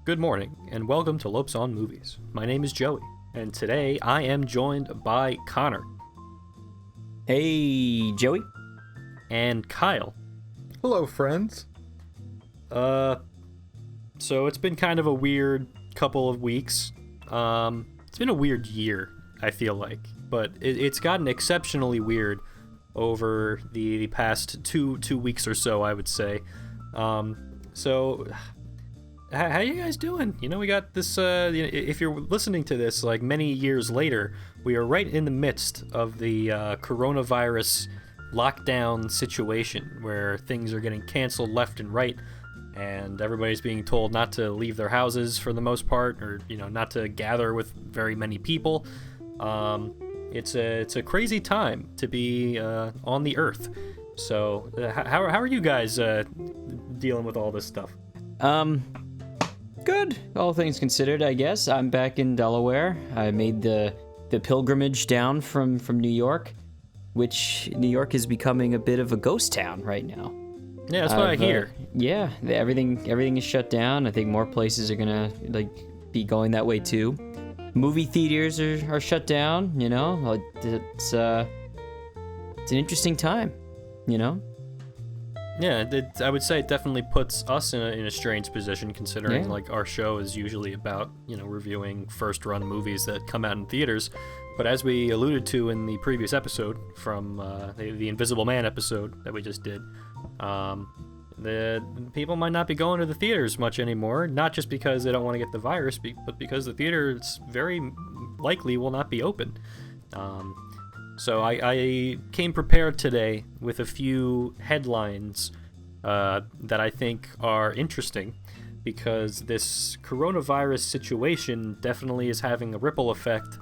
Good morning, and welcome to Lopes on Movies. My name is Joey, and today I am joined by Connor. Hey, Joey. And Kyle. Hello, friends. So it's been kind of a weird couple of weeks. It's been a weird year, I feel like, but it's gotten exceptionally weird over the past two weeks or so, I would say. So how you guys doing? You know, we got this, if you're listening to this, like, many years later, we are right in the midst of the coronavirus lockdown situation where things are getting canceled left and right, and everybody's being told not to leave their houses for the most part, or, you know, not to gather with very many people. It's a crazy time to be on the earth. So how are you guys dealing with all this stuff? Good, all things considered, I guess. I'm back in Delaware. I made the pilgrimage down from New York, which New York is becoming a bit of a ghost town right now. Yeah, that's what I hear. Yeah, everything is shut down. I think more places are gonna be going that way too. Movie theaters are shut down. You know, it's an interesting time. You know. Yeah, I would say it definitely puts us in a strange position, considering like our show is usually about, you know, reviewing first-run movies that come out in theaters. But as we alluded to in the previous episode from the Invisible Man episode that we just did, the people might not be going to the theaters much anymore. Not just because they don't want to get the virus, but because the theaters very likely will not be open. So I came prepared today with a few headlines that I think are interesting, because this coronavirus situation definitely is having a ripple effect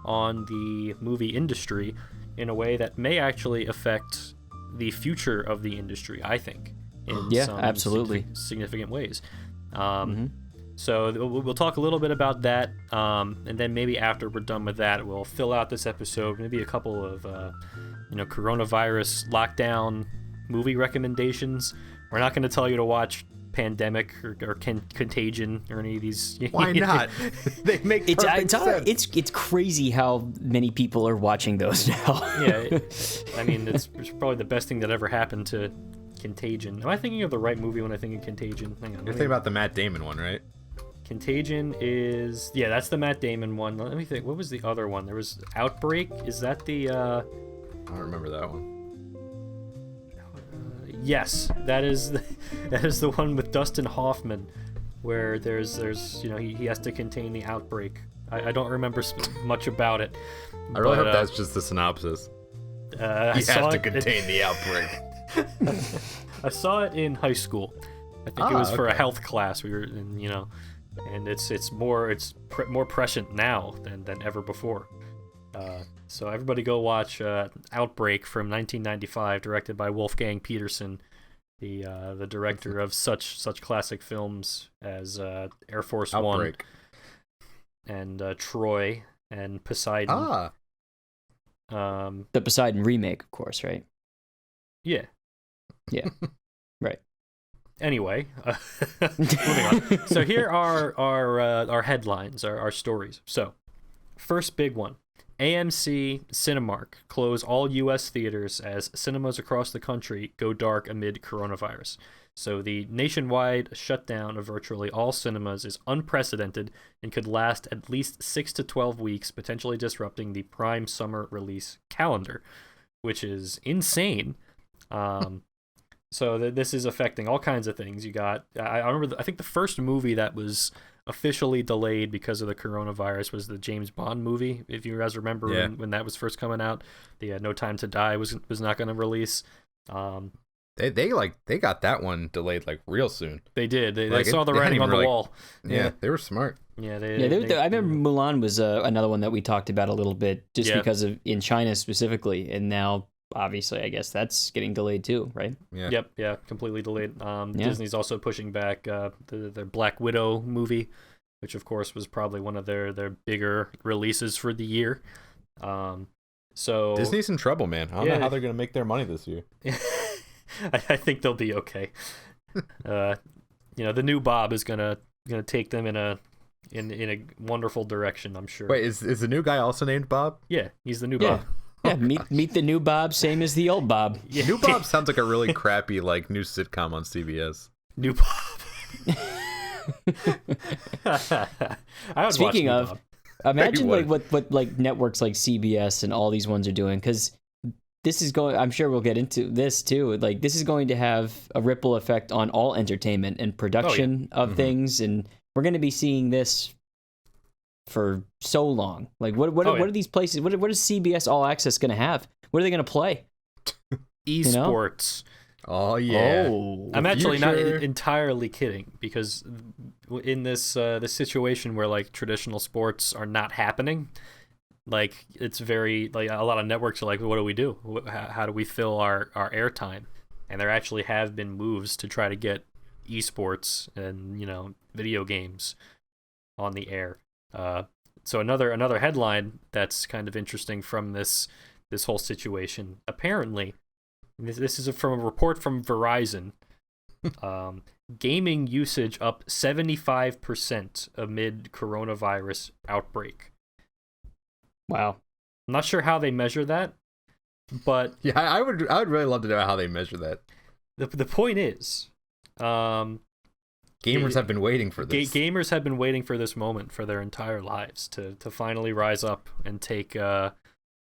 on the movie industry in a way that may actually affect the future of the industry, I think, in some absolutely significant ways. So we'll talk a little bit about that, and then maybe after we're done with that, we'll fill out this episode, maybe a couple of, coronavirus lockdown movie recommendations. We're not going to tell you to watch Pandemic or Contagion or any of these. Why not? They make perfect sense. It's crazy how many people are watching those now. Yeah, I mean, it's probably the best thing that ever happened to Contagion. Am I thinking of the right movie when I think of Contagion? Hang on. You're thinking about the Matt Damon one, right? Contagion is... Yeah, that's the Matt Damon one. Let me think. What was the other one? There was Outbreak. Is that the... I don't remember that one. Yes, that is the one with Dustin Hoffman, where there's he has to contain the outbreak. I don't remember much about it. I really hope that's just the synopsis. He has to contain the outbreak. I saw it in high school. I think it was for a health class. We were in, and it's more prescient now than ever before. So everybody go watch Outbreak from 1995, directed by Wolfgang Petersen, the director of such classic films as Air Force Outbreak. One and Troy and Poseidon. The Poseidon remake, of course, right? Yeah. Yeah. Right. Anyway, moving on. So here are our headlines, our stories. So, first big one. AMC Cinemark close all U.S. theaters as cinemas across the country go dark amid coronavirus. So the nationwide shutdown of virtually all cinemas is unprecedented and could last at least 6 to 12 weeks, potentially disrupting the prime summer release calendar, which is insane. So this is affecting all kinds of things. You got, I remember, I think the first movie that was officially delayed because of the coronavirus was the James Bond movie. If you guys remember when that was first coming out, the No Time to Die was not going to release. They got that one delayed like real soon. They did. They saw the writing on the wall. Yeah, they were smart. Yeah, I remember Mulan was another one that we talked about a little bit, just because of in China specifically, and now obviously I guess that's getting delayed too, right? Yeah. Yep. Yeah, completely delayed. Disney's also pushing back their Black Widow movie, which of course was probably one of their bigger releases for the year. So Disney's in trouble, man. I don't know how they're gonna make their money this year. I think they'll be okay. The new Bob is gonna take them in a wonderful direction, I'm sure. Wait, is the new guy also named Bob? Yeah, he's the new Bob. Yeah, meet the new Bob, same as the old Bob. Yeah. New Bob sounds like a really crappy like new sitcom on CBS. New Bob. I would Speaking watch of, New Bob. imagine like what like networks like CBS and all these ones are doing, because this is going. I'm sure we'll get into this too. Like this is going to have a ripple effect on all entertainment and production of things, and we're going to be seeing this for so long. Like what are these places? What is CBS All Access going to have? What are they going to play? Esports. Oh yeah. I'm actually not entirely kidding, because in this situation where like traditional sports are not happening, like it's very like a lot of networks are like, what do we do? How do we fill our airtime? And there actually have been moves to try to get esports and video games on the air. So another headline that's kind of interesting from this whole situation. Apparently, this is from a report from Verizon. Gaming usage up 75% amid coronavirus outbreak. Wow. I'm not sure how they measure that, but yeah, I would really love to know how they measure that. The point is, gamers have been waiting for this. Gamers have been waiting for this moment for their entire lives to finally rise up and take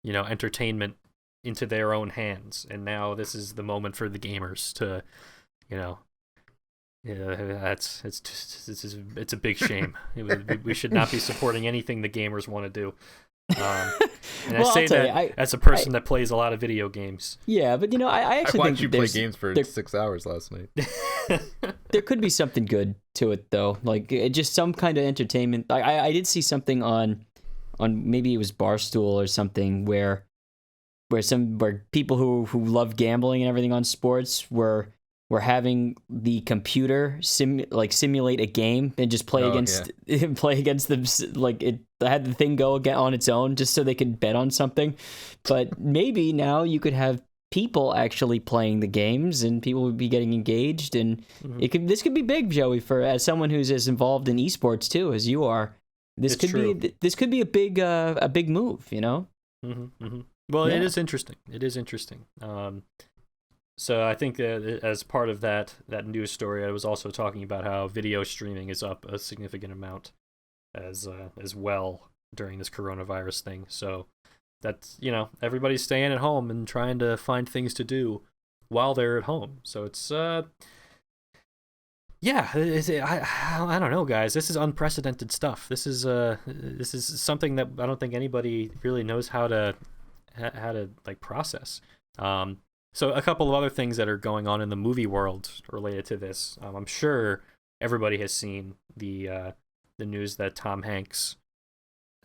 entertainment into their own hands, and now this is the moment for the gamers to, it's a big shame. We should not be supporting anything the gamers want to do. And I say that as a person that plays a lot of video games. Yeah, but I actually watched you play games for 6 hours last night. There could be something good to it though, like just some kind of entertainment. I did see something on maybe it was Barstool or something where people who love gambling and everything on sports were having the computer simulate a game and just play against them. Like it had the thing go again on its own just so they could bet on something. But maybe now you could have people actually playing the games and people would be getting engaged, and this could be big, Joey, as someone who's as involved in esports too as you are. This could be a big move, Well, yeah. It is interesting. So I think as part of that news story, I was also talking about how video streaming is up a significant amount as well during this coronavirus thing. So that's, everybody's staying at home and trying to find things to do while they're at home. So it's I don't know, guys. This is unprecedented stuff. This is something that I don't think anybody really knows how to like process. So a couple of other things that are going on in the movie world related to this. I'm sure everybody has seen the news that Tom Hanks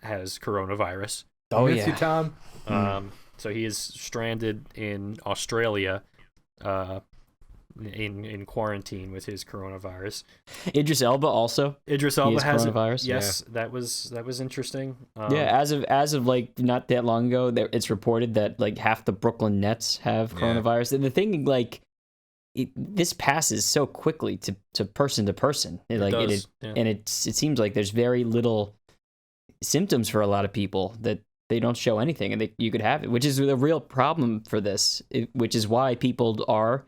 has coronavirus. Oh yeah, you, Tom. So he is stranded in Australia, in quarantine with his coronavirus. Idris Elba also. Idris Elba has coronavirus. Yes, yeah. that was interesting. As of like not that long ago, it's reported that like half the Brooklyn Nets have coronavirus. And the thing, like, this passes so quickly to person to person. It seems like there's very little symptoms for a lot of people that they don't show anything, and you could have it, which is a real problem for this. Which is why people are,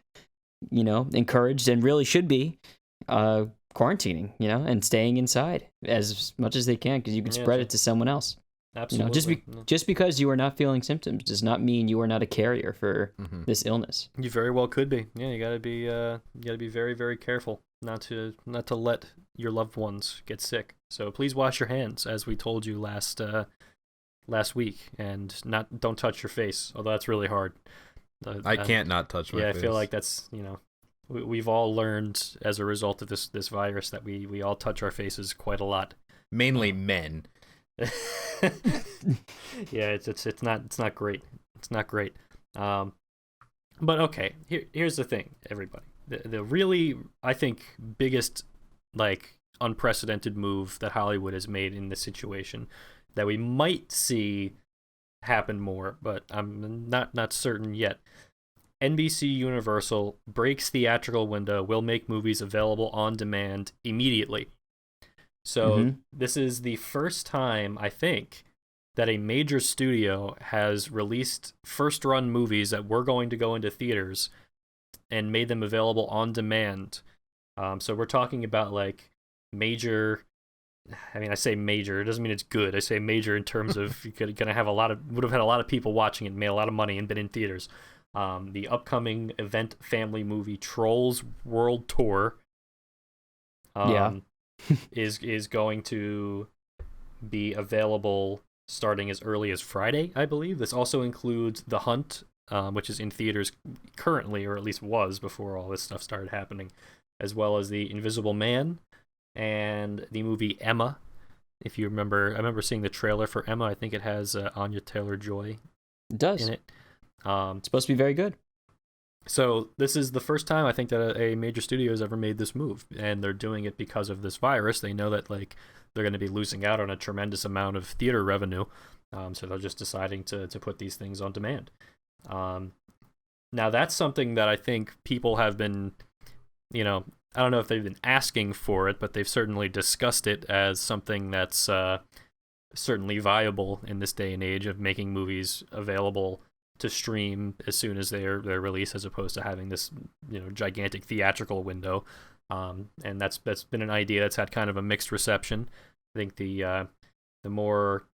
encouraged and really should be quarantining, and staying inside as much as they can, because you can spread it to someone else. Absolutely. Just because you are not feeling symptoms does not mean you are not a carrier for this illness. You very well could be. Yeah, you gotta be very, very careful not to let your loved ones get sick. So please wash your hands, as we told you last week, and don't touch your face. Although that's really hard. I can't not touch my face. Yeah, I feel like that's, we've all learned as a result of this virus that we all touch our faces quite a lot. Mainly men. Yeah, it's not great. It's not great. But okay, here's the thing, everybody. The really, I think, biggest, like, unprecedented move that Hollywood has made in this situation that we might see happen more, but I'm not certain yet, NBC Universal breaks theatrical window, will make movies available on demand immediately. So this is the first time, I think, that a major studio has released first-run movies that were going to go into theaters and made them available on demand. So we're talking about like major. I mean, I say major. It doesn't mean it's good. I say major in terms of would have had a lot of people watching it, made a lot of money, and been in theaters. The upcoming event family movie Trolls World Tour is going to be available starting as early as Friday, I believe. This also includes The Hunt, which is in theaters currently, or at least was before all this stuff started happening, as well as The Invisible Man and the movie Emma. If you remember, I remember seeing the trailer for Emma. I think it has Anya Taylor-Joy in it. It's supposed to be very good. So this is the first time I think that a major studio has ever made this move, and they're doing it because of this virus. They know that like they're going to be losing out on a tremendous amount of theater revenue, so they're just deciding to put these things on demand. Now that's something that I think people have been, I don't know if they've been asking for it, but they've certainly discussed it as something that's certainly viable in this day and age of making movies available to stream as soon as they're released, as opposed to having this gigantic theatrical window. And that's been an idea that's had kind of a mixed reception. I think the more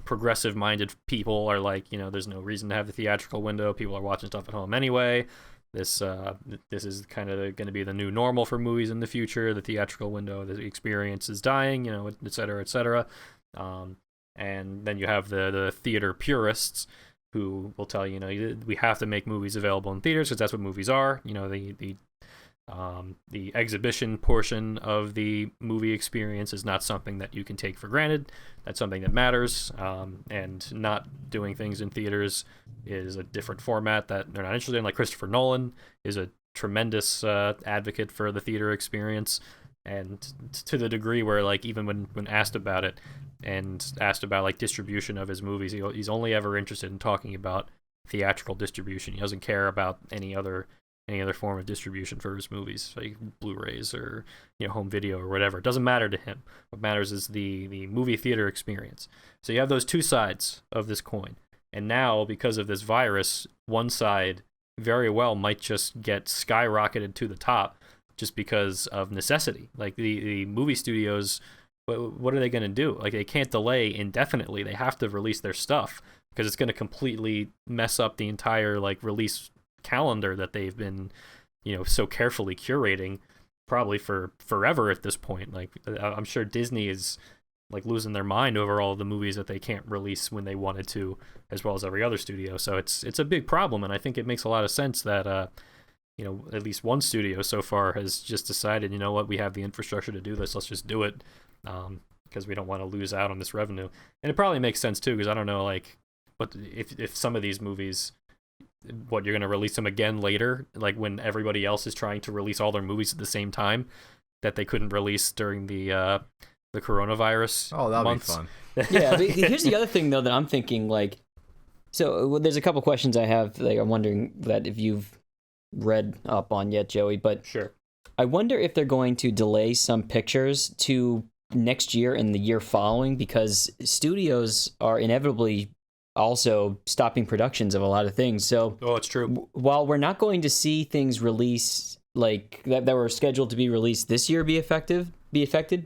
progressive minded people are like, there's no reason to have the theatrical window. People are watching stuff at home anyway. This is kind of going to be the new normal for movies in the future. The theatrical window, the experience is dying, et cetera, et cetera. And then you have the theater purists who will tell you, we have to make movies available in theaters because that's what movies are. The exhibition portion of the movie experience is not something that you can take for granted. That's something that matters. And not doing things in theaters is a different format that they're not interested in. Like Christopher Nolan is a tremendous advocate for the theater experience, and to the degree where like even when asked about it and asked about like distribution of his movies, he's only ever interested in talking about theatrical distribution. He doesn't care about any other form of distribution for his movies, like Blu-rays or home video or whatever. It doesn't matter to him. What matters is the movie theater experience. So you have those two sides of this coin, and now because of this virus, one side very well might just get skyrocketed to the top just because of necessity. Like the movie studios, what are they going to do? Like they can't delay indefinitely. They have to release their stuff because it's going to completely mess up the entire like release calendar that they've been so carefully curating probably for forever at this point. Like I'm sure Disney is like losing their mind over all of the movies that they can't release when they wanted to, as well as every other studio. So it's a big problem, and I think it makes a lot of sense that at least one studio so far has just decided, we have the infrastructure to do this, let's just do it, because we don't want to lose out on this revenue. And it probably makes sense too, because I don't know, like, but if some of these movies, you're going to release them again later, like when everybody else is trying to release all their movies at the same time that they couldn't release during the coronavirus. Oh, that'll months. be fun. Yeah, but here's the other thing though that I'm thinking, like, so there's a couple questions I have, like I'm wondering that if you've read up on yet, Joey, but sure. I wonder if they're going to delay some pictures to next year and the year following, because studios are inevitably also stopping productions of a lot of things. So it's true. While we're not going to see things release like that were scheduled to be released this year be affected,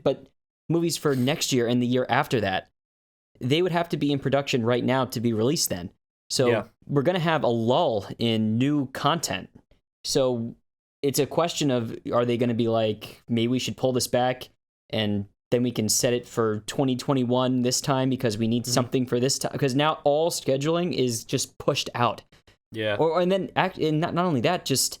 but movies for next year and the year after that, they would have to be in production right now to be released then. So we're going to have a lull in new content. So it's a question of, are they going to be like, maybe we should pull this back and then we can set it for 2021 this time because we need something for this time, because now all scheduling is just pushed out. Yeah. And then not only that, just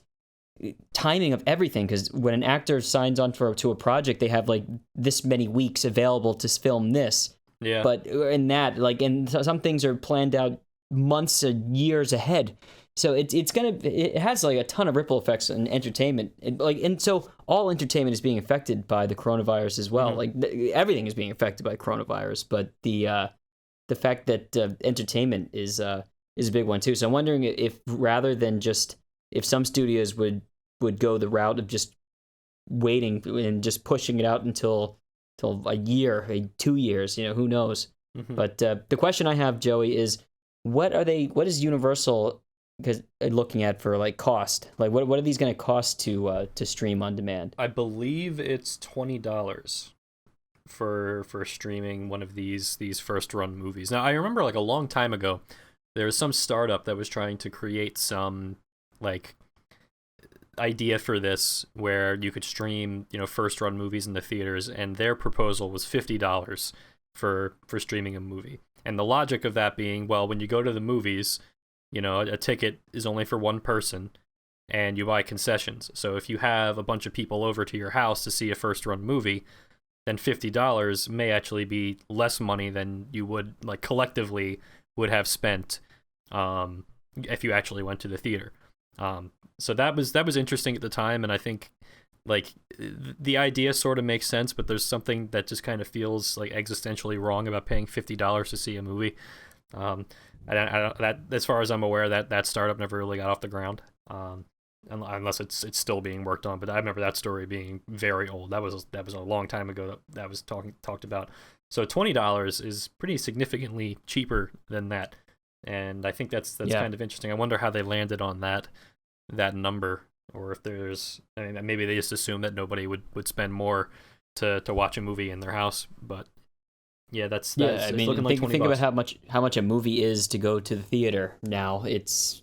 timing of everything, because when an actor signs on to a project, they have like this many weeks available to film this. Yeah. But in that, like, and some things are planned out months or years ahead. So it has like a ton of ripple effects in entertainment, and so all entertainment is being affected by the coronavirus as well. Like everything is being affected by coronavirus, but the fact that entertainment is is a big one too. So I'm wondering if rather than just if some studios would go the route of just waiting and just pushing it out until a year, 2 years, who knows. But the question I have, Joey, is what is Universal looking at for like cost? Like what are these going to cost to stream on demand? I believe it's $20 for streaming one of these first run movies. Now I remember like a long time ago there was some startup that was trying to create some like idea for this where you could stream first run movies in the theaters, and their proposal was $50 for streaming a movie. And the logic of that being, well, when you go to the movies, a ticket is only for one person and you buy concessions. So if you have a bunch of people over to your house to see a first run movie, then $50 may actually be less money than you would like collectively would have spent if you actually went to the theater. So that was interesting at the time, and I think like the idea sort of makes sense, but there's something that just kind of feels like existentially wrong about paying $50 to see a movie. I don't, that as far as I'm aware, that startup never really got off the ground, unless it's still being worked on. But I remember that story being very old. That was a long time ago that was talked about. So $20 is pretty significantly cheaper than that, and I think that's kind of interesting. I wonder how they landed on that number, or if there's, maybe they just assume that nobody would spend more to watch a movie in their house. But yeah, that's I mean, looking like think about how much a movie is to go to the theater now. It's,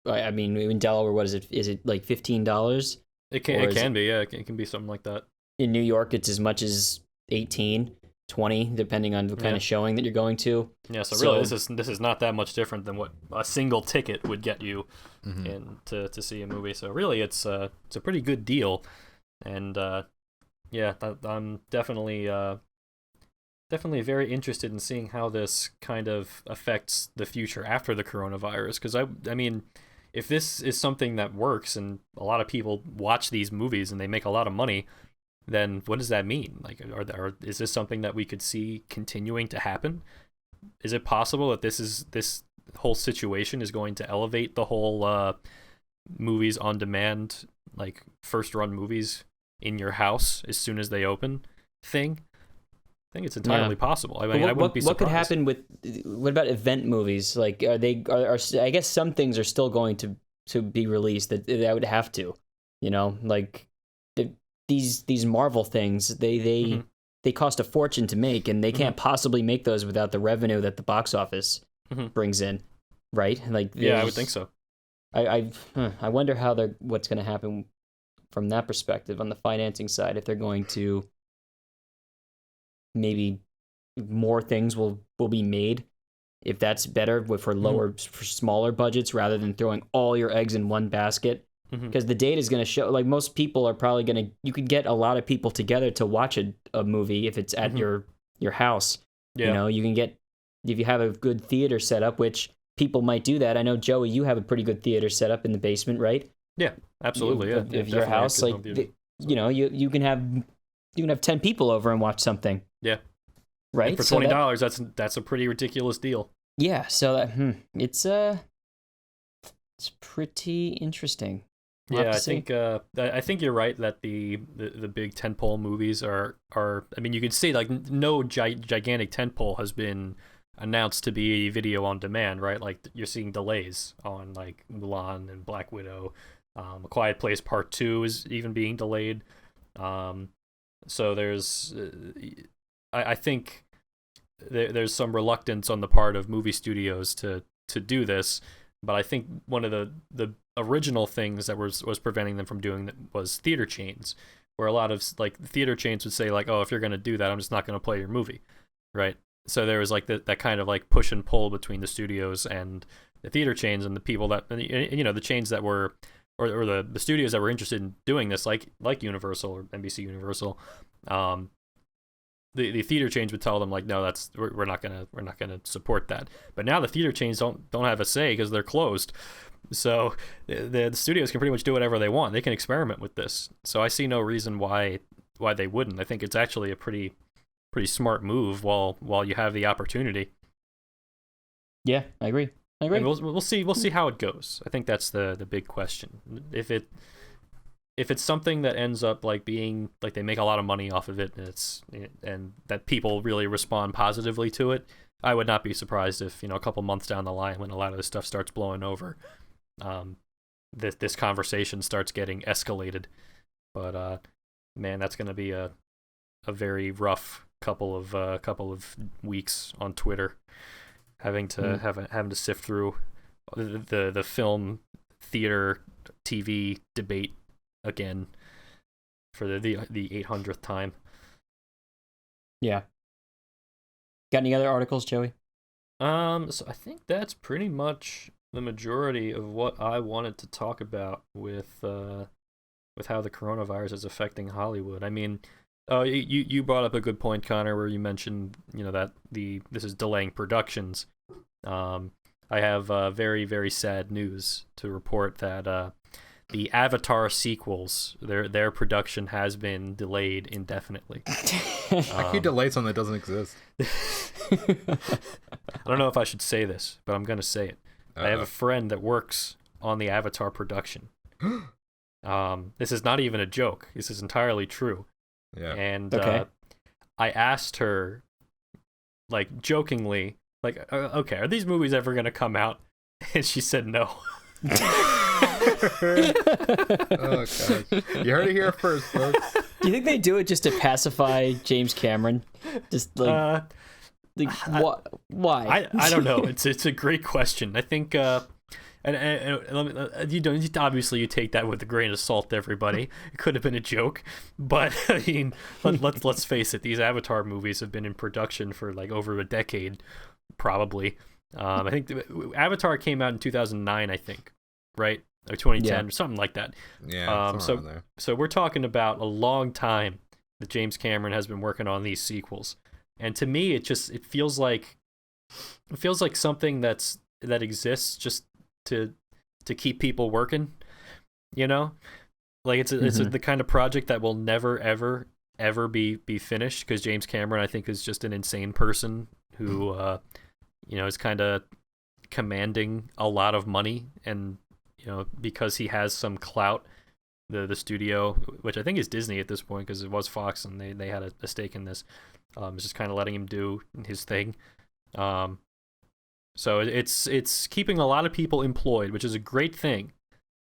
I mean, in Delaware, what is it? Is it like $15? It can be, yeah. It can be something like that. In New York, it's as much as 18, 20, depending on the kind of showing that you're going to. Yeah, so really, this is not that much different than what a single ticket would get you in to see a movie. So really, it's a pretty good deal, and I'm definitely very interested in seeing how this kind of affects the future after the coronavirus. Because I mean, if this is something that works and a lot of people watch these movies and they make a lot of money, then what does that mean? Like, is this something that we could see continuing to happen? Is it possible that this whole situation is going to elevate the whole movies on demand, like first run movies in your house as soon as they open thing? I think it's entirely possible. I mean, I wouldn't be surprised. What could happen what about event movies? Like, are I guess some things are still going to be released that would have to, like these Marvel things, they cost a fortune to make, and they can't possibly make those without the revenue that the box office brings in, right? Like, yeah, I would think so. I wonder what's going to happen from that perspective on the financing side, if they're going to maybe more things will be made, if that's better for smaller budgets rather than throwing all your eggs in one basket. Because the data is going to show, like, most people are probably you could get a lot of people together to watch a movie if it's at your house. Yeah. You can get, if you have a good theater set up, which people might do that. I know, Joey, you have a pretty good theater set up in the basement, right? Yeah, absolutely. Of your house, like, you can have 10 people over and watch something. Yeah. Right. And for $20, that's a pretty ridiculous deal. Yeah. So it's pretty interesting. Yeah, I think you're right that the big tentpole movies are. I mean, you can see like no gigantic tentpole has been announced to be video on demand, right? Like you're seeing delays on like Mulan and Black Widow. A Quiet Place Part 2 is even being delayed. So there's, I think there's some reluctance on the part of movie studios to do this. But I think one of the original things that was preventing them from doing that was theater chains, where a lot of like theater chains would say like, oh, if you're going to do that, I'm just not going to play your movie, right? So there was like that kind of like push and pull between the studios and the theater chains, and the people that, the chains that were, or the studios that were interested in doing this, like Universal or NBC Universal. The theater chains would tell them like, no, we're not gonna support that. But now the theater chains don't have a say because they're closed. So the studios can pretty much do whatever they want. They can experiment with this. So I see no reason why they wouldn't. I think it's actually a pretty smart move while you have the opportunity. Yeah, I agree. I agree. And we'll see how it goes. I think that's the big question. If it's something that ends up like being like they make a lot of money off of it, and that people really respond positively to it, I would not be surprised if, a couple months down the line, when a lot of this stuff starts blowing over, this conversation starts getting escalated. But man, that's going to be a very rough couple of weeks on Twitter, having to sift through the film, theater, TV debate again for the 800th time. Yeah. Got any other articles, Joey? So I think that's pretty much the majority of what I wanted to talk about with how the coronavirus is affecting Hollywood. I mean, you brought up a good point, Connor, where you mentioned, that this is delaying productions. I have very, very sad news to report that the Avatar sequels, their production has been delayed indefinitely. I can delay something that doesn't exist. I don't know if I should say this, but I'm going to say it. I have a friend that works on the Avatar production. This is not even a joke. This is entirely true. Yeah. And okay. I asked her, like, jokingly, like, okay, are these movies ever going to come out? And she said no. Oh, gosh. You heard it here first, folks. Do you think they do it just to pacify James Cameron? Just like, why? I don't know. It's a great question. I think, and you don't, obviously you take that with a grain of salt, everybody. It could have been a joke, but I mean, let's face it. These Avatar movies have been in production for like over a decade, probably. I think Avatar came out in 2009, I think, right? Or 2010, or something like that. Yeah. So we're talking about a long time that James Cameron has been working on these sequels, and to me, it feels like something that exists just to keep people working. Like it's the kind of project that will never ever be finished, because James Cameron, I think, is just an insane person who is kind of commanding a lot of money, and because he has some clout, the studio, which I think is Disney at this point, because it was Fox and they had a stake in this, is just kind of letting him do his thing. So it's keeping a lot of people employed, which is a great thing.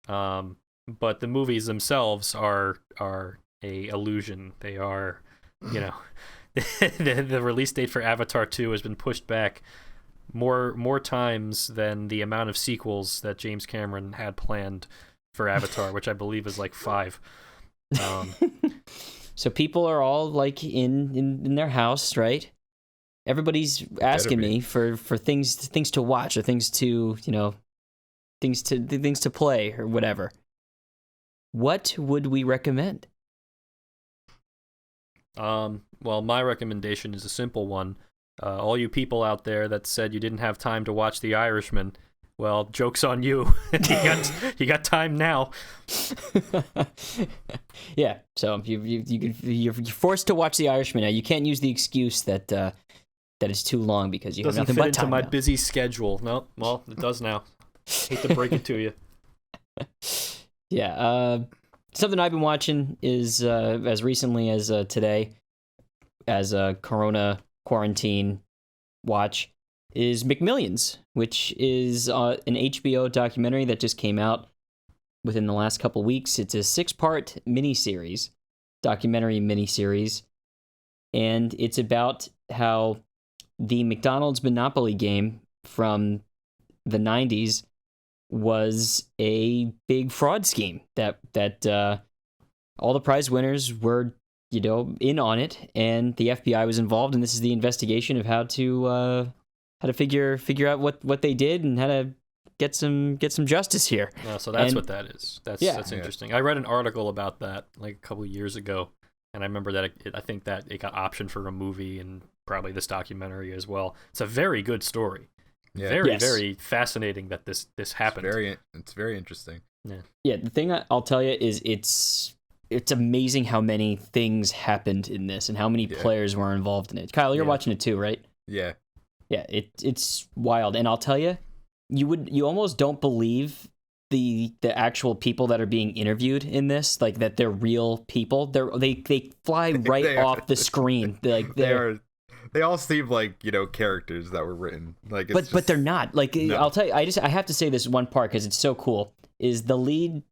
But the movies themselves are a illusion. They are, the release date for Avatar 2 has been pushed back more times than the amount of sequels that James Cameron had planned for Avatar, which I believe is like 5. So people are all like in their house, right? Everybody's asking me for things to watch, or things to things to play, or whatever. What would we recommend? Well, my recommendation is a simple one. All you people out there that said you didn't have time to watch The Irishman, well, joke's on you. you got time now. Yeah, so you're forced to watch The Irishman now. You can't use the excuse that is too long because you have nothing but time. Doesn't fit into my now. Busy schedule. No, well, it does now. Hate to break it to you. Yeah, something I've been watching is as recently as today, as a Corona quarantine watch, is McMillions, which is an HBO documentary that just came out within the last couple weeks. It's a 6-part documentary miniseries, and it's about how the McDonald's Monopoly game from the 90s was a big fraud scheme that all the prize winners were in on it, and the FBI was involved, and this is the investigation of how to figure out what they did and how to get some justice here. So that's what that is. That's interesting. I read an article about that like a couple of years ago, and I remember that I think that it got optioned for a movie and probably this documentary as well. It's a very good story. Yeah. Very fascinating that this happened. It's very interesting. Yeah. The thing I'll tell you is it's amazing how many things happened in this and how many players were involved in it. Kyle, you're watching it too, right? Yeah. Yeah, it's wild. And I'll tell you, you almost don't believe the actual people that are being interviewed in this, like that they're real people. They fly right off the screen. They all seem like, characters that were written. Like, but they're not. Like, no. I'll tell you, I have to say this one part because it's so cool. Is the lead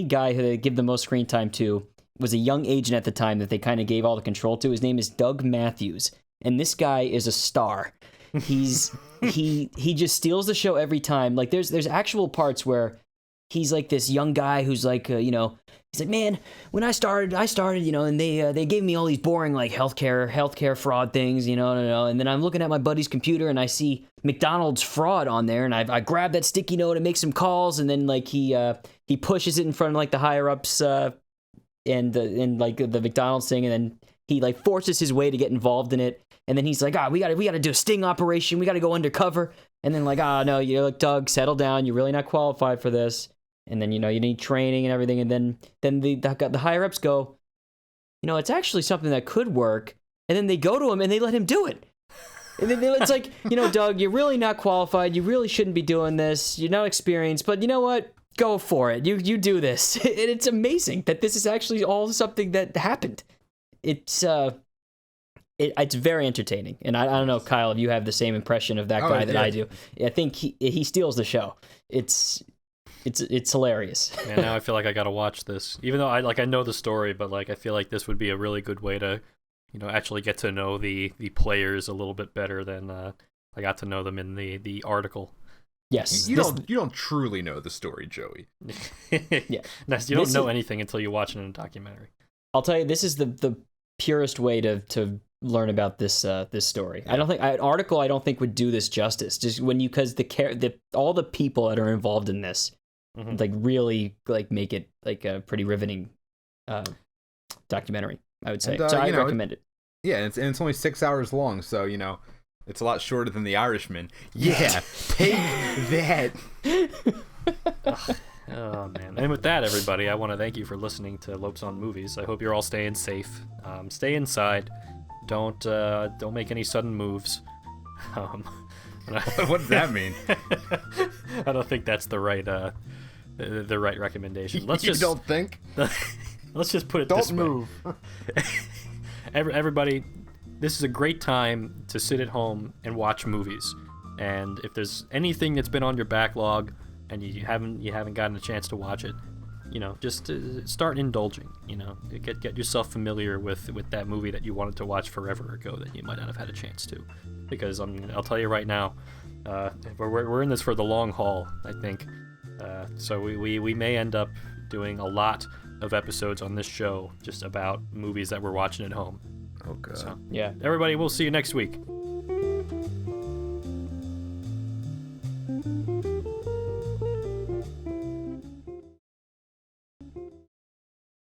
guy who they give the most screen time to was a young agent at the time that they kind of gave all the control to. His name is Doug Matthews, and this guy is a star. He just steals the show every time. Like, there's actual parts where he's like this young guy who's like, he's like, man, when I started, and they gave me all these boring like healthcare fraud things, and then I'm looking at my buddy's computer and I see McDonald's fraud on there, and I grab that sticky note and make some calls, and then like he pushes it in front of like the higher ups, and like the McDonald's thing, and then he like forces his way to get involved in it, and then he's like, we gotta do a sting operation, we gotta go undercover, and then like, no, you're like, Doug, settle down, you're really not qualified for this. And then, you need training and everything. And then the higher ups go, it's actually something that could work. And then they go to him and they let him do it. And then it's like, Doug, you're really not qualified. You really shouldn't be doing this. You're not experienced. But you know what? Go for it. You do this. And it's amazing that this is actually all something that happened. It's very entertaining. And I don't know, Kyle, if you have the same impression of that guy that I do. I think he steals the show. It's hilarious. Yeah, now I feel like I gotta watch this, even though I know the story, but like I feel like this would be a really good way to, actually get to know the players a little bit better than I got to know them in the article. Yes, you don't truly know the story, Joey. Yeah, you don't know anything until you watch it in a documentary. I'll tell you, this is the purest way to learn about this story. Yeah. An article I don't think would do this justice. Just because all the people that are involved in this. Mm-hmm. Like really like make it like a pretty riveting documentary, I would say. So I recommend it. Yeah, and it's only 6 hours long, so it's a lot shorter than The Irishman. Yeah, take that. Oh man! And with that, everybody, I want to thank you for listening to Lopes on Movies. I hope you're all staying safe. Stay inside. Don't make any sudden moves. What does that mean? I don't think that's the right recommendation. You don't think? Let's just put it don't this way. Don't move. Everybody, this is a great time to sit at home and watch movies. And if there's anything that's been on your backlog and you haven't gotten a chance to watch it, just start indulging. Get yourself familiar with that movie that you wanted to watch forever ago that you might not have had a chance to. Because I'll tell you right now, we're in this for the long haul, I think. So we may end up doing a lot of episodes on this show just about movies that we're watching at home. Okay. So, yeah, everybody, we'll see you next week.